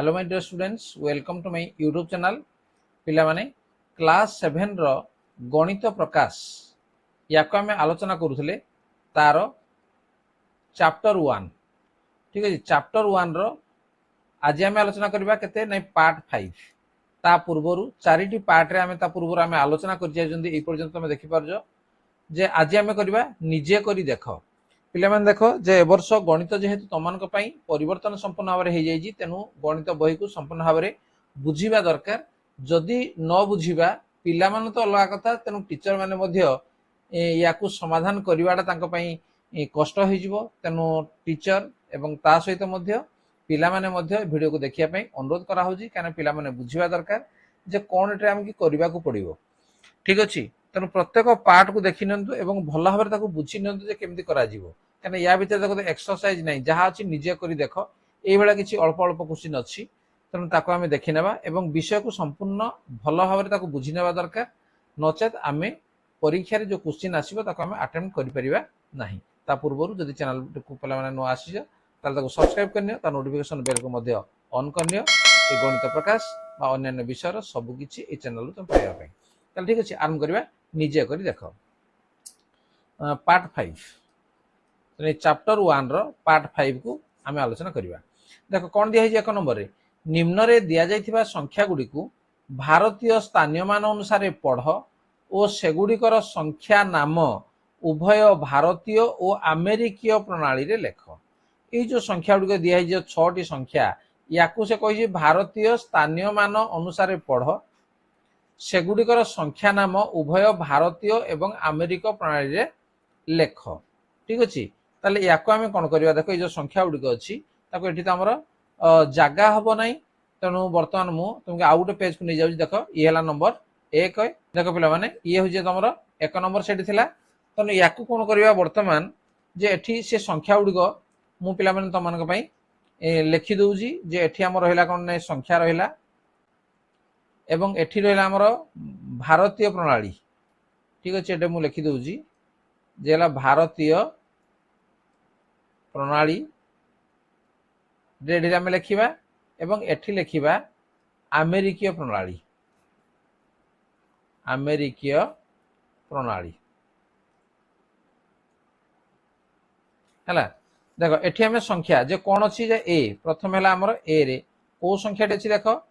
Hello my dear students, welcome to my YouTube channel. पिला माने class 7 रो गणित प्रकाश या को आम आलोचना करूले तार चैप्टर 1। ठीक है, चैप्टर 1 रो आज आम आलोचना करबा केते नै पार्ट 5। ता पूर्वरु चारिटी पार्ट रे आम ता पूर्वरु आम आलोचना कर जायजंदी ए पर्यंत तुम देखि पारजो जे आज आम करबा निजे करी देखो। पिला माने देखो जे ए वर्ष गणित जेहेतु तमनक पई परिवर्तन संपूर्ण भाव रे हे जायजी, तेनु गणित बही को संपूर्ण भाव रे बुझीबा दरकार। जदि न बुझीबा पिला माने तो अलग कथा, तेनु टीचर माने मध्य याकू समाधान करिवाटा तांको पई कष्ट होई जिवो। तेनु टीचर एवं ता सहित मध्य पिला माने मध्य वीडियो को देखिया पई अनुरोध करा होजी, काना पिला माने बुझीबा दरकार जे कोन एटे हम की करिबा को पड़िबो। ठीक अछि, तेनु प्रत्येक पार्ट को देखि नंतु एवं भल भाव रे ताको बुझी नंतु जे केमति करा जिवो। काना या भीतर देखो एक्सरसाइज नै, जहा अछि निजे करी देखो। एई बेला किछि अल्प अल्प क्वेश्चन अछि, तेनु ताको आमे देखि नेबा एवं विषय को संपूर्ण भल भाव रे ताको बुझी नेबा दरकार। नचेत आमे परीक्षा रे जो क्वेश्चन आसीबो ताको आमे अटेम्प्ट करि परिबा नाही। ता पूर्वरु जदि चैनल को पला माने न आसीजो ताले ताको सब्सक्राइब करनियो, ता नोटिफिकेशन बेल को मध्य ऑन करनियो। ए गणित प्रकाश बा अन्य विषय रो सब किछि ए चैनल रो तुम पाइबा पई। ताले ठीक अछि, आरंभ करबा निजे करी देखो। पार्ट 5 चैप्टर 1 रो पार्ट 5 को आमे आलोचना करिबा। देखो कोन दिया है 1 नंबर रे निम्न रे दिया जाइथिबा संख्या गुडी को भारतीय स्थानीय मान अनुसार पढ़ ओ सेगुडिकर संख्या नाम उभय भारतीय और अमेरिकीय प्रणाली रे लेख। ये जो संख्या गुडी दिया है जो 6 टी संख्या, याकू से कहि भारतीय स्थानीय मान अनुसार पढ़ सेगुडिकर संख्या नाम उभय भारतीय एवं अमेरिक प्रणाली रे लेख। ठीक अछि, ताले याको आमे कोन करिवा। देखो ए जो संख्या गुडी अछि ताको एठी त हमर जागा हबो नै, तेनु वर्तमान मु तुमके आ गुटे पेज को नै जाउची। देखो ये हला नंबर 1। देखो पिला माने ये हो जे तमरो 1 नंबर सेठी थिला, तनु याकू कोन करिवा वर्तमान जे एठी से संख्या गुडी मु पिला माने तमनक पई लेखि दउजी जे एठी हमर रहिला कोन नै संख्या रहिला एवं एठी रहिला हमर भारतीय प्रणाली। ठीक अछि, एटे मु लेखि दउजी जे हला भारतीय प्रणाली रेडी आमे लेखिबा एवं एठी लेखिबा अमेरिकीय प्रणाली। अमेरिकीय प्रणाली हला। देखो एठी हमें संख्या जे कोन अछि जे ए प्रथम हला हमर ए रे को संख्या अछि। देखो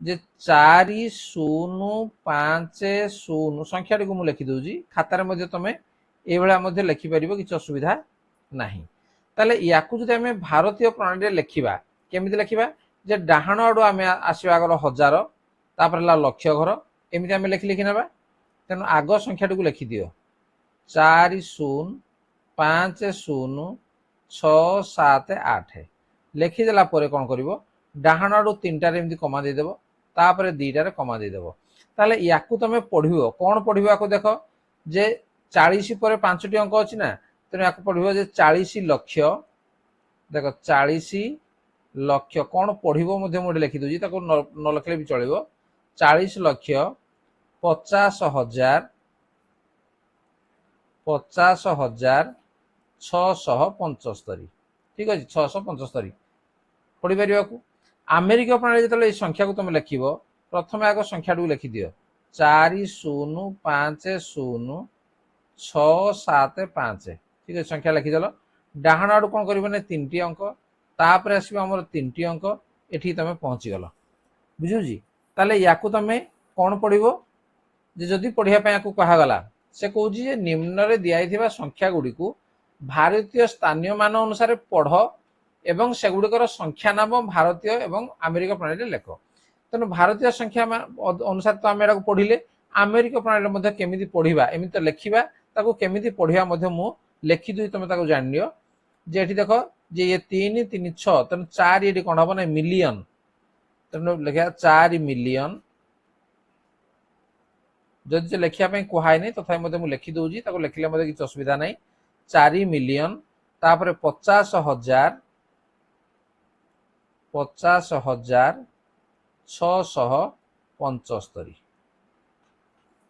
जे 4050 संख्या को मु लिखि दउजी खाता रे मध्ये तमे ए बेला मध्ये लिखि परिबो, किछ असुविधा नाही। ताले याकू जदि हमें भारतीय प्रणाली रे लिखिबा केमिति लिखिबा जे डाहाण आडो हमें आसीबा आगर 1000 तापर ला लक्ष घर एमिति हमें लिखि नेबा। तेनु आगो संख्या को लिखि दियो 405067 लिखि देला परे कोन करिवो डाहाण आडो 3टा रे एमिति कमा दे देबो, तापर 2टा रे कमा दे देबो। ताले याकू तमे पढिबो कोन पढिबा को देखो जे 40 पर 5टी अंक अछि ना, तेनु याकू पढिबो जे 40 लक्ष। देखो 40 लक्ष कोन पढिबो मध्ये मोडे लिखि दउजी, ताको न लिखले भी चलिबो। 40 लक्ष 50,000 675। ठीक अछि, 675 पढि परिबा को। अमेरिका प्रणाली जतले संख्या को तुम लिखिबो प्रथम आगो संख्या को लिखि दियो 405067 ठीक है, संख्या लिखि देलो। डाहाण आडू कोन करिबो ने 3टी अंक, तापर आसीबो हमर 3टी अंक, एठी तमे पहुंची गलो। बुझुजी, ताले याकू तमे कोन पढिबो जे जदि पढिया पय याकू कहा गला से कहूजी जे निम्न रे दियाइथिबा संख्या गुडी को भारतीय स्थानीय मान अनुसार पढ़ एवं सेगुडिकर संख्या नाम भारतीय एवं अमेरिका प्रणाली रे लेख। तेनु भारतीय संख्या अनुसार तो आमे एटाको पढिले, अमेरिका प्रणाली मध्ये केमिति पढिबा एमिति तो लेखिबा, ताको केमिति पढिबा मध्ये मु लेखि दुई तमे ताको जानियो। जे एठी देखो जे ये 3 3 6 तेनु 4 एठी कोन हबो नै मिलियन, तेनु लेखा 4 मिलियन। जदि जे लेखिया पय कुहाय नै तथापि मध्ये मु लेखि दउजी, ताको लेखिले मध्ये किछ असुविधा नै। 4 मिलियन तापर 50,000 675।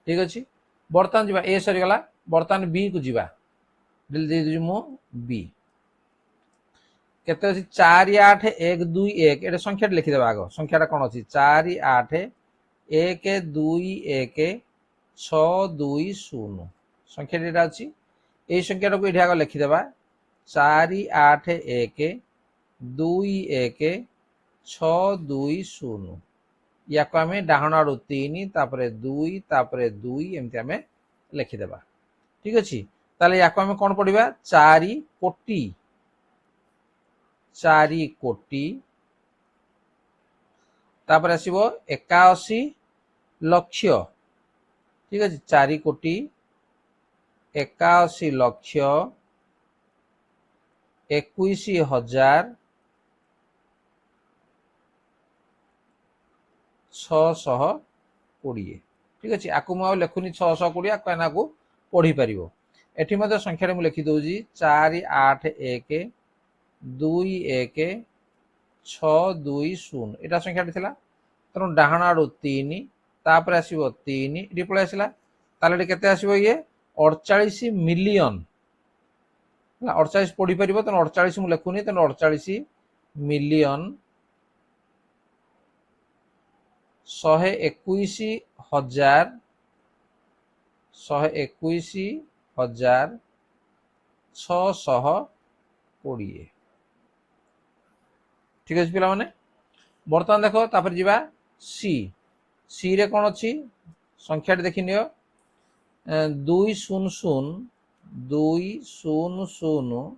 ठीक अछि, बर्तमान जिबा ए सरी गला, बर्तमान बी को जिबा दिल दे दु मु बी। केते अछि 4 8 1 2 1 एटा संख्या लिखि देबा आगो संख्याटा कोन अछि 4 8 1 2 1 6 2 0 संख्या डेटा अछि ए संख्याटा को एठी आगो लिखि देबा 4 8 1 2 1 6 2 0 याको आमे डाहण आडू 3 तापरे 2 तापरे 2 एमति आमे लिखि देबा ठीक अछि ताले याको आमे कोन पढिबा 4 कोटी 4 कोटी तापर आसीबो 81 लक्ष ठीक अछि 4 कोटी 81 लक्ष 21,000 620 ठीक अछि आकु म लेखुनी 620 आकु एनाकु पढी परिबो एठी मध्ये संख्या मु लिखि दउजी 4 8 1 2 1 6 2 0 एटा संख्या थिला तनो डाहण आडू 3 तापर आसीबो 3 इडी पळे आसिला ताले केते आसीबो ये 48 मिलियन 48 पढी परिबो तनो 48 मु लेखुनी तनो 48 मिलियन 121,000 620 ठीक अछि पिला माने बर्तमान देखो तापर जिबा सी सी रे कोन अछि संख्या देखि नियो 200 200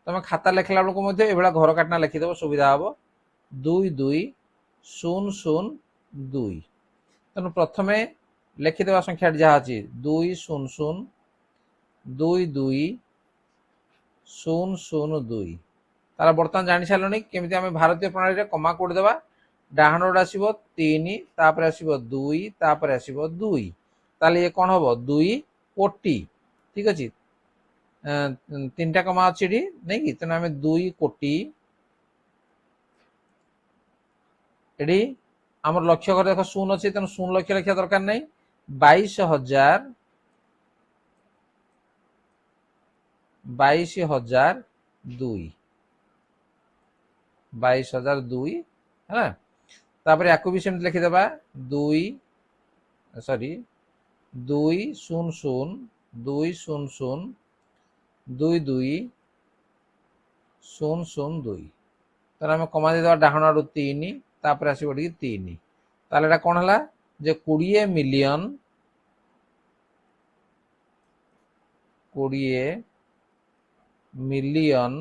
तमे खाता लेखला बेलको मध्ये एबेला घर काटना लिखि देबो सुविधा हबो 22002 तनु प्रथमे लिखि देबा संख्या जहा अछि 200220002 तारा बर्तमान जानि छालनी केमिति आमे भारतीय प्रणाली रे कमा कोड देबा डाहण ओड आसीबो 3 तापर आसीबो 2 तापर आसीबो 2 ताले ये कोन हबो 2 कोटी ठीक अछि तीनटा कमा अछि डी नै कि तने आमे 2 कोटी एडी हमर लक्ष्य कर देखो 0 अछि तने 0 लक्ष्य लिखा दरकार नै 22,002 है तापर याकु भी सेम लिखि देबा 2 सॉरी 200 200 22,002 तार हम कमा दे देबा डाहण आडू 3 तापर आसीबो डी 3 ताले एटा कोन हला जे 20 मिलियन 20 मिलियन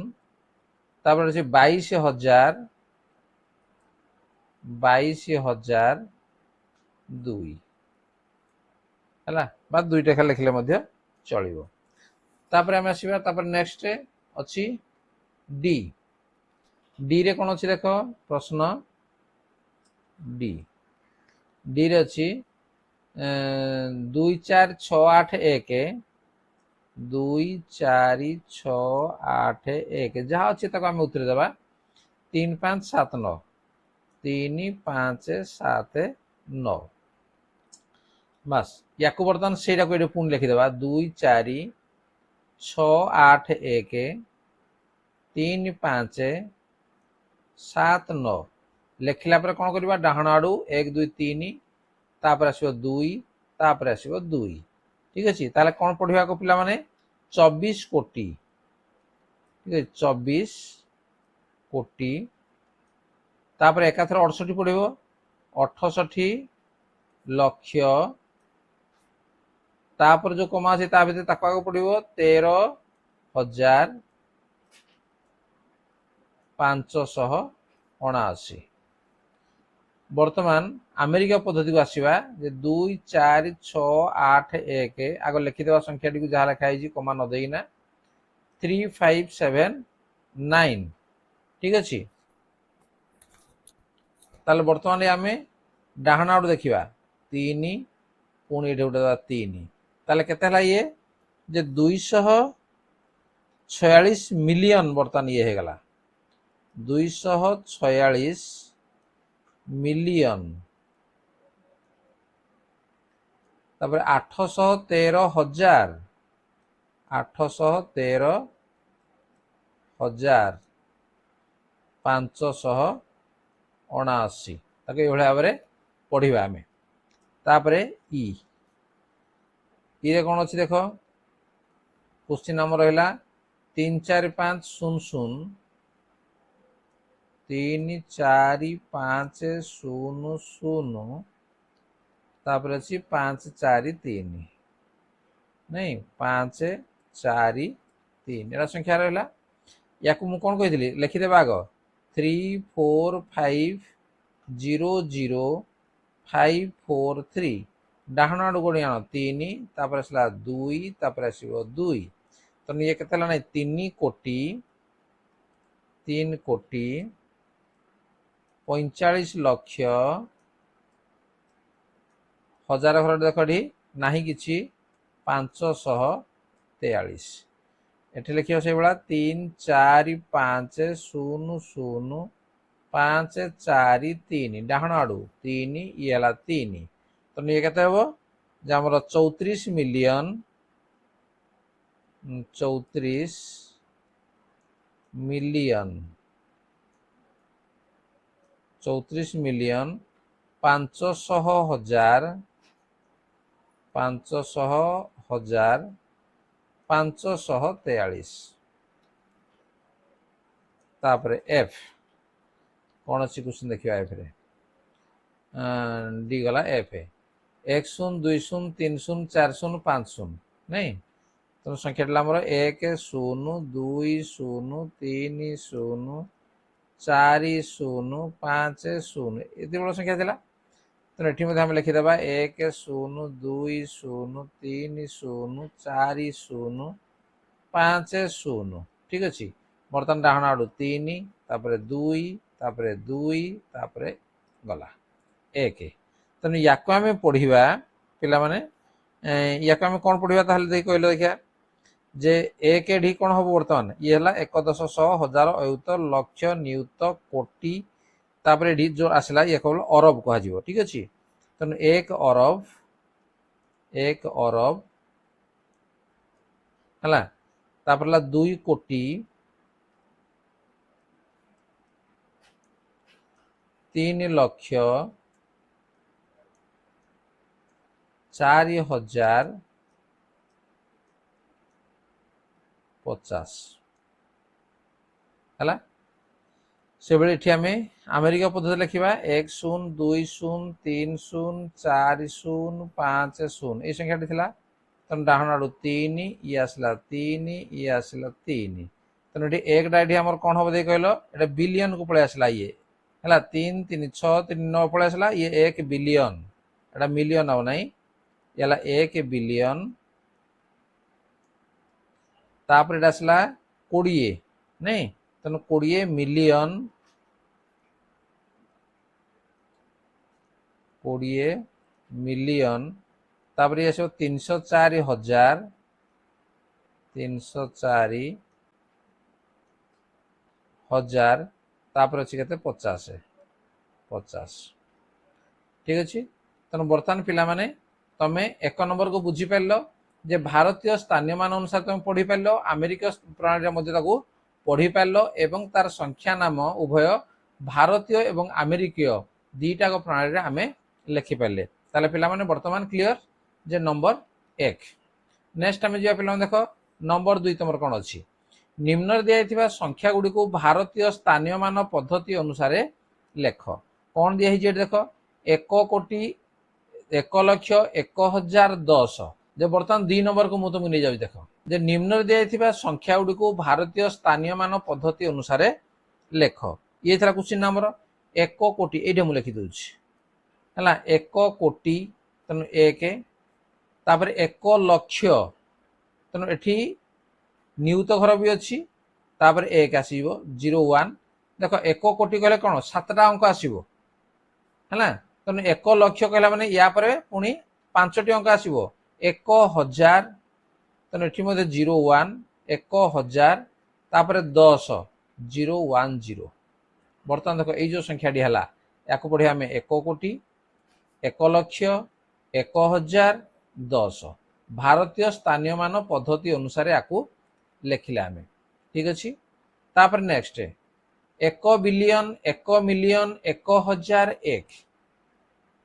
तापर अछि 22,002 हला बा दुईटा खाली लिखले मध्ये चलिबो तापर हम आसीबा तापर नेक्स्ट अछि डी डी रे कोन अछि देखो प्रश्न डी डी रे अछि 24681 24681 जहा अछि तक हम उत्तर देबा 3579 3579 बस याकु बर्तन सेटा को एडे पुन लिखि देबा 24681 3579 लिखला पर कोन करबा डाहण आडू 1 2 3 तापर आसीबो 2 तापर आसीबो 2 ठीक अछि ताले कोन पढिबा को पिला माने 24 कोटी ठीक अछि 24 कोटी तापर एकाथर 68 पढिबो 68 लक्ष तापर जो कमा अछि ता भीतर ताका को पढिबो 13,579 वर्तमान अमेरिका पद्धति को आसीबा जे 24681 आगो लिखि देबा संख्या टी को जहा लिखा हिजी कमा न देइना 3579 ठीक अछि ताले वर्तमान आमे डाहण आडू देखिबा 3 पुणी एठे उठा 3 ताले केते हला ये जे 246 मिलियन वर्तमान ये हे गला 246 मिलियन तापर 813,000 813,000 579 ताको ये भाव में पढ़ा आम तापरे इ रे कौन अच्छी देख क्वेश्चन आम रहा 34500 34500 तापर अच्छी 543 नहीं 543 एटा संख्या रहा या मुझे कौन कही लिखिदे आग 3450543 डाहण आड़ गोड़ी आण 3 तापर आसला 2 तापर आसो 2 तो ये के ना 3 कोटी 45 लक्ष हजार घर देख ना कि 543 एठी लिखियो से बड़ा 34500 543 डाहण आड़ू 3 ये है 3 तो ये केते हबो जे हमर 34 मिलियन 34 मिलियन 34 मिलियन 500,000 543 तापर एफ कौन अच्छी क्वेश्चन देखिए एफ रे डी गला एफ 1 0 2 0 3 0 4 0 5 0 नहीं तो संख्या आमर 1 0 2 0 3 0 4 0 5 0 ये बड़ संख्या थी तो ये आम लिखिदे 1 0 2 0 3 0 4 0 5 0 ठीक अच्छे बर्तमान डाहण आड़ू 3 तापर 2 तापर 2 तापर गला 1 तेणु या आम पढ़ा पिला माने या आम कौन पढ़ा कहल देखिया जे एक ढी कौन हम बर्तमान ये है 1,100,000 अयुत लक्ष नियुत कोटी तापर ढी जो आसला ये केवल अरब कह ठीक अच्छे तेणु 1 अरब है तापर 2 कोटी 3 लक्ष 4,050 है से भाई आम अमेरिका पद्धति लिखा 1 0 2 0 3 0 4 0 5 0 ये संख्या थी तेनाली डाहण आड़ू 3 ये आसला 3 ये आसला 3 तेणु ये एक डायडी आम कौन हम देख कहल ये बिलियन को पलि आसला ये है 3 3 6 3 9 पलि आसला ये 1 बिलियन एटा मिलियन आउ ना ये 1 बिलियन तापर ये आसला 20 नहीं तेणु 20 मिलियन 20 मिलियन तापर ये 304,000 304,000 तापर अच्छी कहते 50 ठीक अच्छे तेणु बर्तमान पिला माने तमें 1 नंबर को बुझी पार जे भारतीय स्थानीय मान अनुसार तुम पढ़ी पार अमेरिका प्रणाली पढ़ी पार एवं तार संख्या नाम उभय भारतीय एवं अमेरिकीय दीटाक प्रणाली आम लिखिपारे ताले पिला माने बर्तमान क्लियर जे नंबर 1 नेक्स्ट आम जा पिला देख नंबर 2 तुम कौन अच्छी निम्न दिया संख्या गुड़ी को भारतीय स्थानीय मान पद्धति अनुसार लेख कौन दिखाई देख 1 कोटी 1,01,010 जे बर्तमान 2 नंबर को मुझे तुमको नहीं जाऊँ देख जे निम्न दिया संख्या गुड़ी को भारतीय स्थानीय मान पद्धति अनुसार लेख ये था क्वेश्चन नंबर 1 कोटी ये मुझे लिखिदे है 1 कोटी तेणु 1 तापर 1 लक्ष तेणु एठी नियुत घर भी अच्छी तापर 1 आसो 01 देख 1 कोटी कहले कौन 7टा अंक आसो है तेणु 1 लक्ष कहला माने या परे पुणी 5टी अंक आसो 1,000 तेणु एठी मध्य 01 1,000 तापर 10 010 बर्तमान देख ये संख्या टी है या पढ़िया आम 1 कोटी 1 लक्ष 1,000 10 भारतीय स्थानीय मान पद्धति अनुसार या लिखिले आम ठीक अच्छे तापर नेक्स्ट 1 बिलियन 1 मिलियन 1001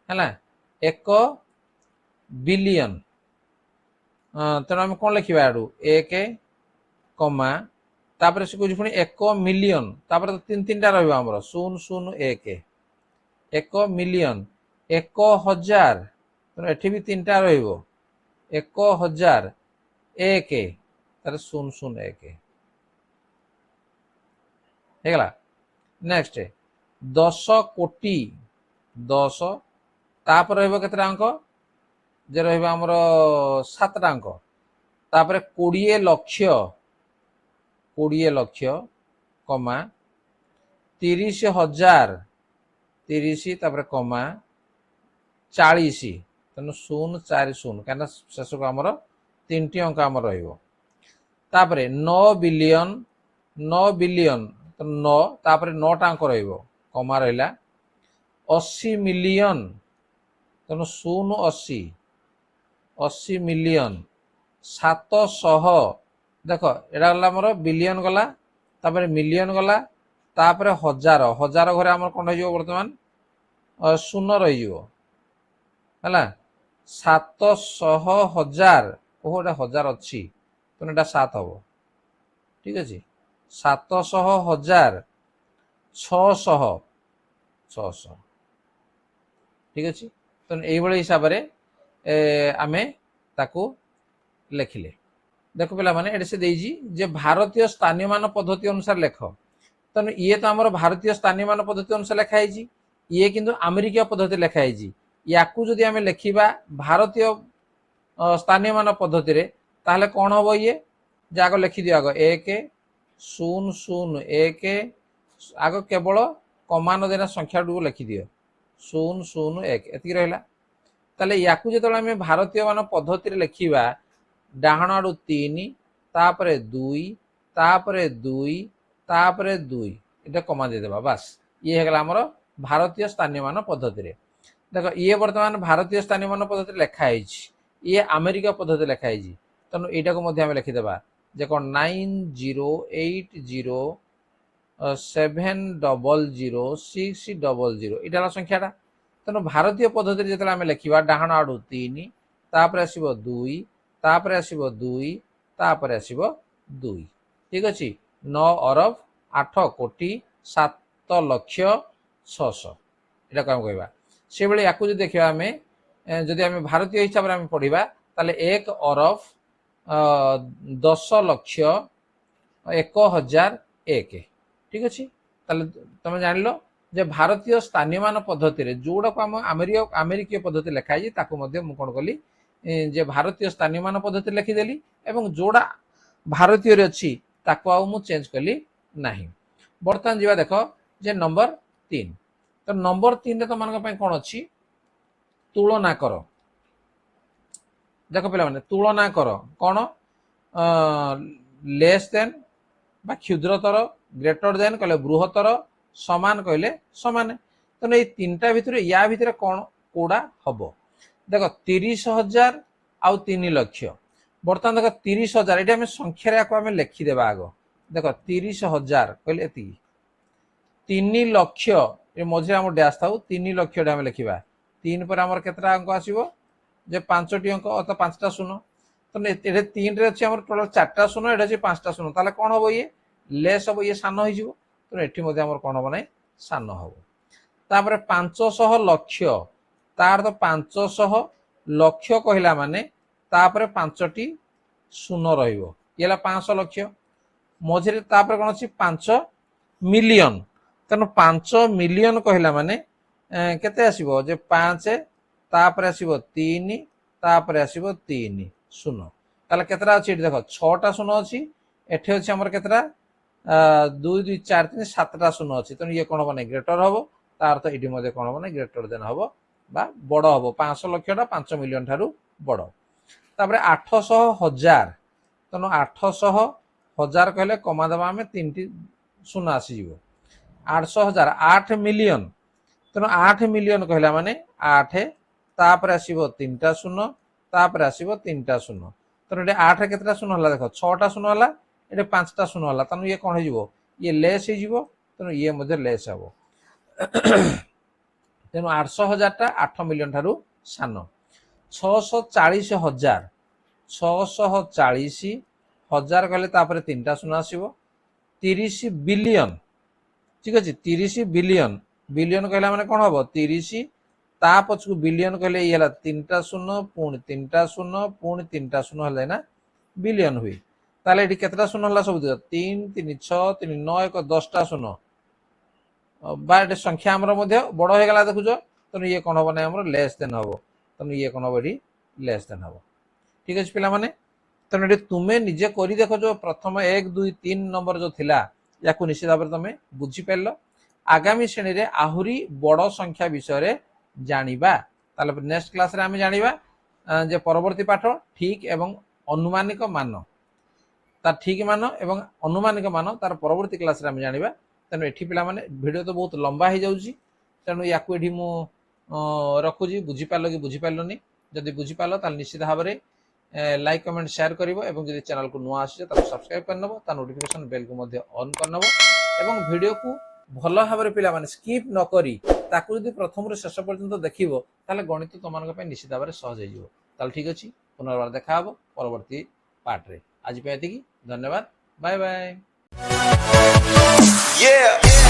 है 1 बिलियन तेणु आम कौन लिखा आड़ू 1 कमा तापर से कौन 1 मिलियन तापर तो तीन तीन टा रहा 001 1 मिलियन 1000 तेणु एठी भी तीन टा रहिबो 1000 1 तार 001 हेगला। नेक्स्ट 10 कोटी 10 तापर रहिबो केतरा अंक जे रहिबो हमर 7 टा अंक तापर 20 लक्ष कमा 30,000 30 तापर कमा 40 तेणु 040 कहीं शेष को आमर 3 टी अंक आमर रहिबो तापर 9 बिलियन 9 बिलियन तो 9 तापर 9 टा अंक रहिबो कमा रहिला 80 मिलियन तेणु 080 80 मिलियन 700 देख एटा गला मोर बिलियन गला तापर मिलियन गला तापर हजार हजार घरे आमर कोन हो बर्तमान शून्य रही है 700,000 ओहो एटा हजार अच्छी तेणु एटा 7 हम ठीक अच्छे 700,000 600 600 ठीक अच्छे तेणु यही हिसाब से आम ताकू लिखिले देख पे मैंने से देजी जे भारतीय स्थानीय मान पद्धति अनुसार लेख तेणु ये तो आम भारतीय स्थानीय मान पद्धति अनुसार लिखाई ये किंतु अमेरिका पद्धति लिखाई या जदि आम लिखा भारतीय स्थानीय मान पद्धति ताहले कौन हम ये आग लिखिदि आग 1001 आग केवल कमान देना संख्या लिखिदि 001 एति रहा ताले या जो आम भारतीय मान पद्धति लिखा डाहण आड़ू 3 तापरे 2 तापरे 2 तापरे 2 इटा कमा देदेबा बास ये है आमर भारतीय स्थानीय मान पद्धति देख ये बर्तमान भारतीय स्थानीय मान पद्धति लिखाई ये अमेरिका पद्धति लिखाई तेणु यहाँ को लिखिदेबा जे कौन 9080700600 इटा संख्याटा तेणु भारतीय पद्धति जो आम लिखा डाहण आड़ू 3 तापर आसब 2 तापर आसब 2 तापर आसब 2 ठीक अच्छे 9 अरब 8 कोटी 7 लक्ष 600 यहाँ कम कहवा से भाई या देखा आम जदि आम भारतीय हिसाब से पढ़ा ताले 1 अरब 10 लक्ष 1001 ठीक अच्छे तुम जान लो जे भारतीय स्थानीय मान पद्धति जोड़ा को आम अमेरिकीय पद्धति लिखाई कौन कली जे भारतीय स्थानीय मान पद्धति लिखिदेली एवं जोड़ा भारतीय अच्छी ताकू चेंज कली नहीं। बर्तमान जीवा देख जे नंबर 3 तो नंबर 3 तुम मान कौन अच्छी तुलना कर देख पे तुलना कर कौन लेस देन बा क्षुद्रतर ग्रेटर देन कहले बृहत्तर समान कहले समान तेणु ये 3टा भितर या भितर कौन कौड़ा हम देख 30,000 आउ 3 लक्ष बर्तमान देख 30,000 ये आम संख्यार आम लिखिदेवा आग देख 30,000 कहले 3 लक्ष ये मझे आम डैश था 3 लक्ष आम लिखा 3 पर आमर केतटा अंक आसो जे 5टी अंक अर्थात 5टा शून्य तो ये 3 रे अच्छी टोटाल 4टा शून्य ये अच्छी 5टा शून्य ताले कौन हम ये लेस हम ये सान हो तेणु ये कौन हम ना सान हम तापर 500 लक्ष तार तो 500 लक्ष कहला माने तापर 5टी शून्य रहिबो ये 500 लक्ष मझे तापर कौन अच्छी 5 मिलियन तेणु 5 मिलियन कहला माने केते आसीबो जे 5 तापर आसीबो 3 तापर आसीबो 3 शून्य ताले केतरा अछि देख 6टा शून्य अछि एठी अछि हमर केतरा 2 2 4 3 7टा शून्य अछि तेणु ये कौन हम ना ग्रेटर हम तार तो ये मध्य कौन हम ना ग्रेटर देन हम बा बड़ हम 500 लक्षटा 5 मिलियन ठारू बड़ तापर 800,000 तेणु 800,000 कहले कमा देवा आम 3टी शून्य आसीज 800,000 8 मिलियन तेणु 8 मिलियन कहला माने 8 तापर आसीबो 3टा शून्य तापर आसीबो 3टा शून्य तेणु ये 8 केतटा शून्य हला देख 6टा शून्य हला ये 5टा शून्य हला तेणु ये कौन हो ये लेस हो तेणु ये लेस हम तेणु 800,000 टा 8 मिलियन ठारू सान 640,000 640,000 कहले तापर 3टा शून्य आसीबो 30 बिलियन ठीक अच्छे 30 बिलियन बिलियन कहला माने कोन हबो 30 ता पछकु बिलियन कहले ये 3टा शून्य पुणी 3टा शून्य पुणी 3टा शून्य हले ना बिलियन हुई ताले एटी केतटा शून्य हला सब 3 3 6 3 9 1 10टा शून्य बा एटी संख्या हमर मध्ये बड़ हो गला देखुछ तनु ये कोन हबो नै हमर लेस देन हबो तनु ये कोन हबो एटी लेस देन हबो ठीक अछि पिला माने तनु एटी तुमे निजे करी देखो जो प्रथम 1 2 3 नंबर जो थिला याकू निश्चित भाव तुम बुझी पार आगामी श्रेणी रे आहुरी बड़ संख्या विषय जानिबा ताले नेक्स्ट क्लास रे आमे जानिबा जे परवर्ती पाठ ठीक एवं अनुमानिक मान तार ठीक मान एवं अनुमानिक मान तार परवर्ती क्लास रे आमे जानिबा तेणु एठी पिला माने वीडियो तो बहुत लंबा हो जाउची तेणु याकू एठी मु रखुजी बुझी पारलो कि बुझी पारलोनी जदि बुझी पारलो ताल निश्चित भाव रे लाइक कमेंट शेयर करिवो एवं जदि चैनल को नुआ आसी तार सब्सक्राइब कर नबो ता नोटिफिकेशन बेल को मध्ये ऑन कर नबो एवं वीडियो को भल भाव रे पिला माने स्किप न करी ताकू जदि प्रथम रे शेष पर्यंत देखिवो ताले गणित तमान को पे निश्चित भाव रे सहज हेजिवो ताल ठीक अछि पुनर्बार देखा हबो परवर्ती पार्ट रे आज पे एतिकी धन्यवाद बाय बाय। Yeah.